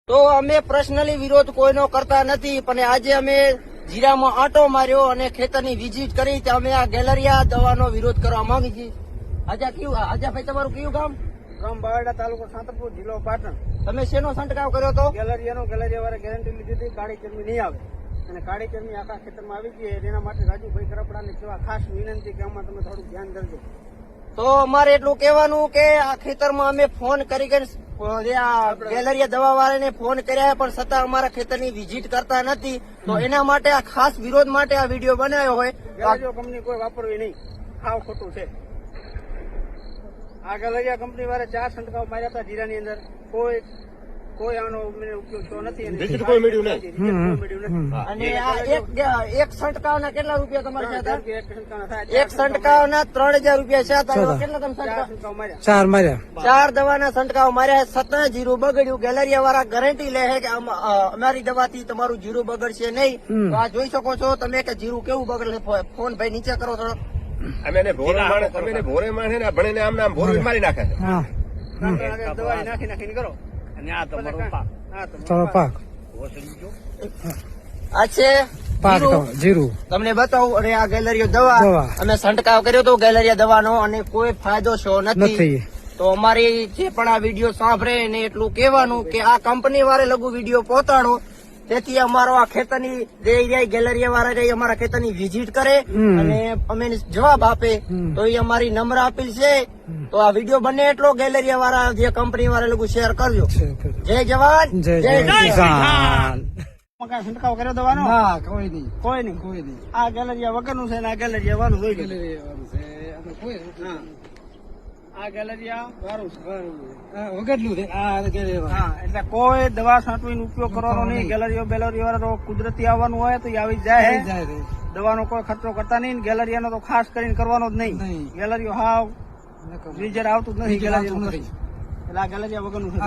તો અમે પર્સનલી વિરોધ કોઈનો કરતા નથી, પણ આજે અમે જીરામાં આંટો માર્યો અને ખેતરની વિઝિટ કરી તો અમે આ ગેલેરિયા દવાનો વિરોધ કરવા માંગી છીએ. આજે ભાઈ તમારું કયું ગામ? ગામ બાવડા, તાલુકો સાંતરપુર, જિલ્લો પાટણ. તમે શેનો છંટકાવ કર્યો હતો? ગેલેરિયા વાળા ગેરંટી લીધી હતી કાળી ચરમી નહીં આવે, અને કાળી ચરમી આખા ખેતરમાં આવી ગઈ. એના માટે રાજુભાઈ કરપડાને કેવા ખાસ વિનંતી કે આમાં તમે થોડું ધ્યાન દરજો. તો અમારે એટલું કહેવાનું કે આ ખેતરમાં અમે ફોન કરી ગેલેરિયા દવા વાળાને ફોન કર્યા, પણ છતાં અમારા ખેતરની વિઝિટ કરતા નથી. તો એના માટે આ ખાસ વિરોધ માટે આ વિડીયો બનાવ્યો હોય. ગેલેરિયા કંપની કોઈ વાપરવી નહીં, ખાવ ખોટું છે. આ ગેલેરિયા કંપની વાળા 4 છંટકાવ માર્યા હતા જીરાની અંદર, કોઈ આનો ઉપયોગ થયો નથી. કોઈ મળ્યું નહીં. અને આ એક છંટકાવના કેટલા રૂપિયા તમારે છે? એક છંટકાવના 3000 રૂપિયા છે. કેટલા તમે છંટકાવ માર્યા? 4 માર્યા. 4 દવાના છંટકાવ માર્યા, છતાં જીરું બગડ્યું. ગેલેરિયા વાળા ગેરંટી લે છે કે અમારી દવાથી તમારું જીરું બગડશે નહીં. તો આ જોઈ શકો છો તમે કે જીરું કેવું બગડે. ફોન ભાઈ નીચે કરો થોડો. અમે એને ભોરે માણે ને ભણીને આમ નામ ભોરે મારી નાખે છે. હા, દવા નાખીને કરો. ચાલો પાક આ છે પાક જીરું. જીરું તમને બતાવું. અને આ ગેલેરિયા દવા અમે છંટકાવ કર્યો હતો ગેલેરિયા દવાનો, અને કોઈ ફાયદો થયો નથી. નથી. તો અમારી જે પણ આ વિડીયો સાંભળે એને એટલું કહેવાનું કે આ કંપની વાળે લઘુ વિડીયો પહોંચાડો, તેથી અમારો આ ખેતરની ગેલેરિયા વાળા અમારા ખેતરની વિઝિટ કરે અને અમે જવાબ આપે. તો એ અમારી નમ્ર અપીલ છે. તો આ વિડીયો બને એટલો ગેલેરિયા વાળા જે કંપની વાળા લોકો શેર કરજો. જય જવાન જય કિસાન. છંટકાવ કર્યો દવાનો? ના, કોઈ નહીં. કોઈ નહીં. આ ગેલેરિયા વગરનું છે ને આ ગેલેરિયા વાળું જોઈ લો. આ ગેલેરિયા વાળું છે. વગરનું છે. હા, એટલે કોઈ દવા છાંટવીનો ઉપયોગ કરવાનો નહીં. ગેલેરિયા વાળા કુદરતી આવવાનું હોય તો એ આવી જાય. દવાનો કોઈ ખર્ચો કરતા નહીં. ગેલેરિયાનો તો ખાસ કરીને કરવાનો જ નહીં. ગેલેરિયો હાવ રિઝલ્ટ આવતું જ નથી. ગેલેરિયા એટલે આ ગેલેરિયા વગરનું છે.